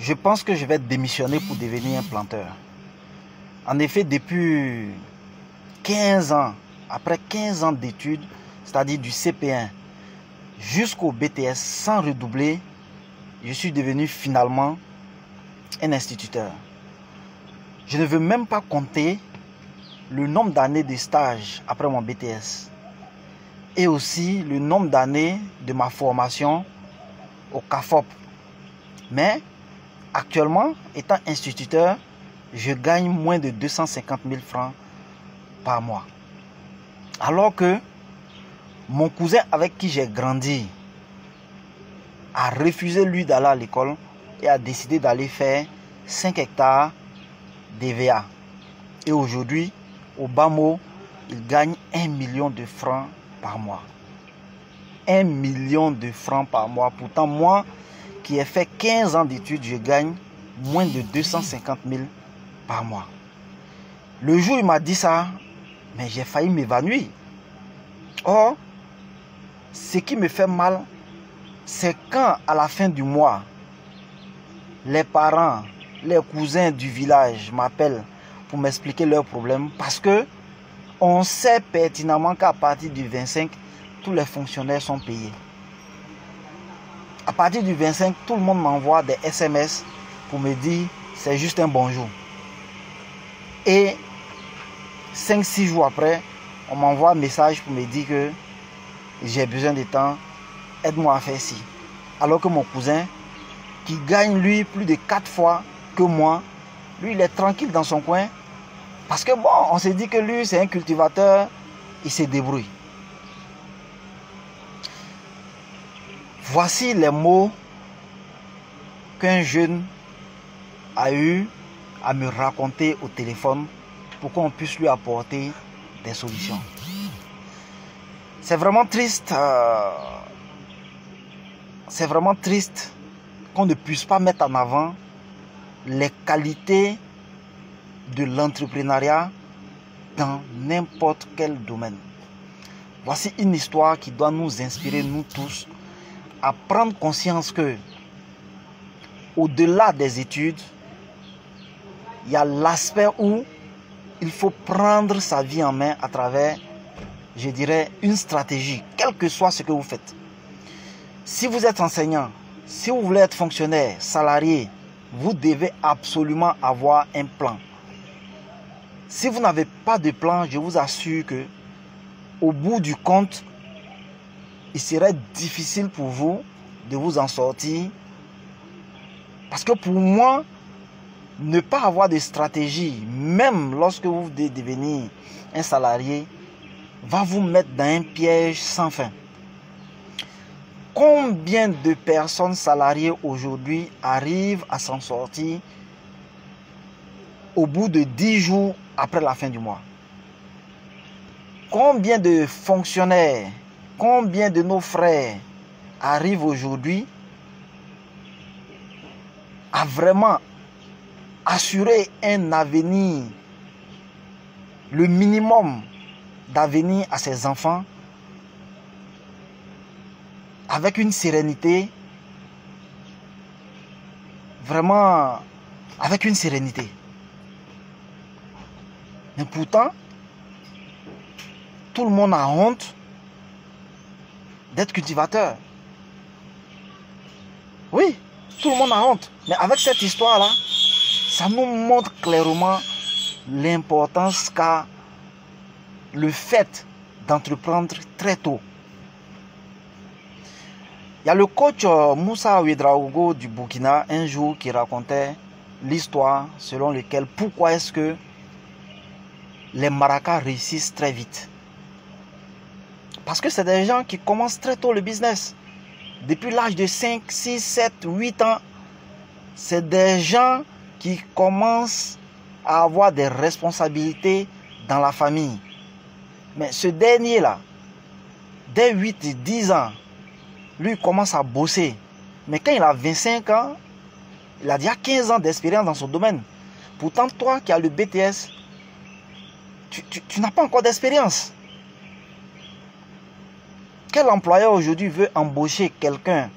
je pense que je vais démissionner pour devenir un planteur. En effet, depuis 15 ans, après 15 ans d'études, c'est-à-dire du CP1 jusqu'au BTS sans redoubler, je suis devenu finalement un instituteur. Je ne veux même pas compter le nombre d'années de stage après mon BTS et aussi le nombre d'années de ma formation au CAFOP. Mais actuellement, étant instituteur, je gagne moins de 250 000 francs par mois. Alors que mon cousin avec qui j'ai grandi a refusé lui d'aller à l'école et a décidé d'aller faire 5 hectares d'EVA. Et aujourd'hui, au bas mot, il gagne 1 million de francs par mois. 1 million de francs par mois. Pourtant, moi qui ai fait 15 ans d'études, je gagne moins de 250 000 par mois. Le jour où il m'a dit ça, mais j'ai failli m'évanouir. Or, ce qui me fait mal, c'est quand à la fin du mois, les parents, les cousins du village m'appellent pour m'expliquer leurs problèmes parce que on sait pertinemment qu'à partir du 25, tous les fonctionnaires sont payés. À partir du 25, tout le monde m'envoie des SMS pour me dire c'est juste un bonjour. Et 5-6 jours après, on m'envoie un message pour me dire que j'ai besoin de temps, aide-moi à faire ci. Alors que mon cousin, qui gagne lui plus de 4 fois que moi, lui il est tranquille dans son coin. Parce que bon, on s'est dit que lui c'est un cultivateur, il se débrouille. Voici les mots qu'un jeune a eu à me raconter au téléphone pour qu'on puisse lui apporter des solutions. C'est vraiment triste. C'est vraiment triste qu'on ne puisse pas mettre en avant les qualités de l'entrepreneuriat dans n'importe quel domaine. Voici une histoire qui doit nous inspirer, nous tous, à prendre conscience que, au-delà des études, il y a l'aspect où il faut prendre sa vie en main à travers, je dirais, une stratégie, quel que soit ce que vous faites. Si vous êtes enseignant, si vous voulez être fonctionnaire, salarié, vous devez absolument avoir un plan. Si vous n'avez pas de plan, je vous assure que, au bout du compte, il serait difficile pour vous de vous en sortir. Parce que pour moi, ne pas avoir de stratégie, même lorsque vous devez devenir un salarié, va vous mettre dans un piège sans fin. Combien de personnes salariées aujourd'hui arrivent à s'en sortir au bout de 10 jours après la fin du mois? Combien de fonctionnaires, combien de nos frères arrivent aujourd'hui à vraiment assurer un avenir, le minimum d'avenir à ses enfants, avec une sérénité, vraiment avec une sérénité. Mais pourtant, tout le monde a honte d'être cultivateur. Oui, tout le monde a honte. Mais avec cette histoire-là, ça nous montre clairement l'importance qu'a le fait d'entreprendre très tôt. Il y a le coach Moussa Ouedraogo du Burkina un jour qui racontait l'histoire selon laquelle pourquoi est-ce que les maracas réussissent très vite. Parce que c'est des gens qui commencent très tôt le business. Depuis l'âge de 5, 6, 7, 8 ans, c'est des gens qui commencent à avoir des responsabilités dans la famille. Mais ce dernier-là, dès 8 et 10 ans, lui commence à bosser. Mais quand il a 25 ans, il a déjà 15 ans d'expérience dans son domaine. Pourtant, toi qui as le BTS, tu n'as pas encore d'expérience. Quel employeur aujourd'hui veut embaucher quelqu'un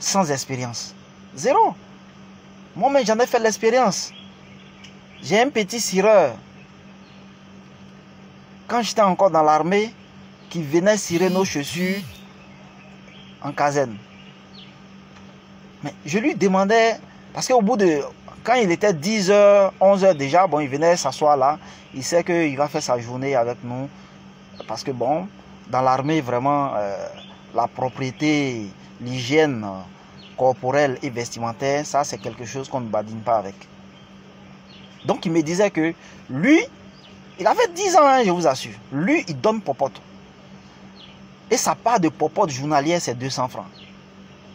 sans expérience? Zéro. Moi-même, j'en ai fait l'expérience. J'ai un petit cireur, quand j'étais encore dans l'armée, qui venait cirer nos chaussures en caserne. Mais je lui demandais, parce qu'au bout de, quand il était 10h, 11h déjà, bon, il venait s'asseoir là, il sait qu'il va faire sa journée avec nous, parce que bon, dans l'armée, vraiment, la propriété, l'hygiène corporelle et vestimentaire, ça c'est quelque chose qu'on ne badine pas avec. Donc il me disait que lui, il avait 10 ans, hein, je vous assure, lui, il donne popote. Et sa part de popote journalière, c'est 200 francs.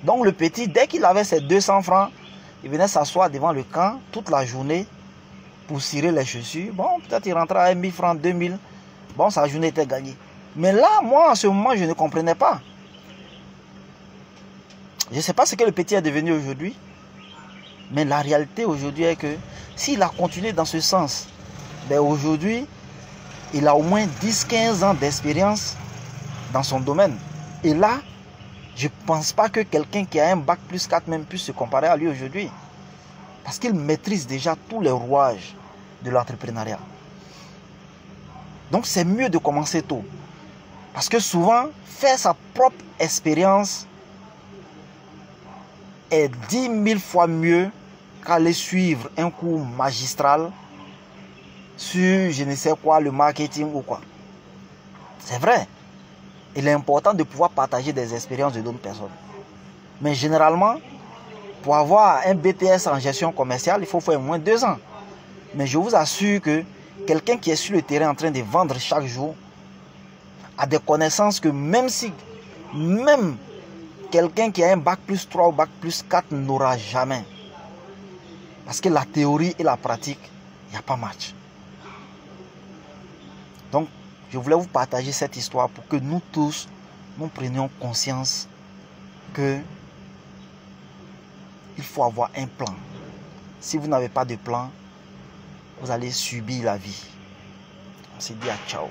Donc le petit, dès qu'il avait ses 200 francs, il venait s'asseoir devant le camp toute la journée pour cirer les chaussures. Bon, peut-être il rentrait à 1000 francs, 2000. Bon, sa journée était gagnée. Mais là, moi, en ce moment, je ne comprenais pas. Je ne sais pas ce que le petit est devenu aujourd'hui. Mais la réalité aujourd'hui est que s'il a continué dans ce sens, ben aujourd'hui, il a au moins 10-15 ans d'expérience dans son domaine. Et là, je ne pense pas que quelqu'un qui a un bac plus 4 même puisse se comparer à lui aujourd'hui. Parce qu'il maîtrise déjà tous les rouages de l'entrepreneuriat. Donc c'est mieux de commencer tôt. Parce que souvent, faire sa propre expérience est 10 000 fois mieux qu'aller suivre un cours magistral sur je ne sais quoi, le marketing ou quoi. C'est vrai. Il est important de pouvoir partager des expériences de d'autres personnes. Mais généralement, pour avoir un BTS en gestion commerciale, il faut faire au moins 2 ans. Mais je vous assure que quelqu'un qui est sur le terrain en train de vendre chaque jour a des connaissances que même quelqu'un qui a un bac plus 3 ou bac plus 4 n'aura jamais. Parce que la théorie et la pratique, il n'y a pas match. Donc, je voulais vous partager cette histoire pour que nous tous, nous prenions conscience que il faut avoir un plan. Si vous n'avez pas de plan, vous allez subir la vie. On se dit à ciao.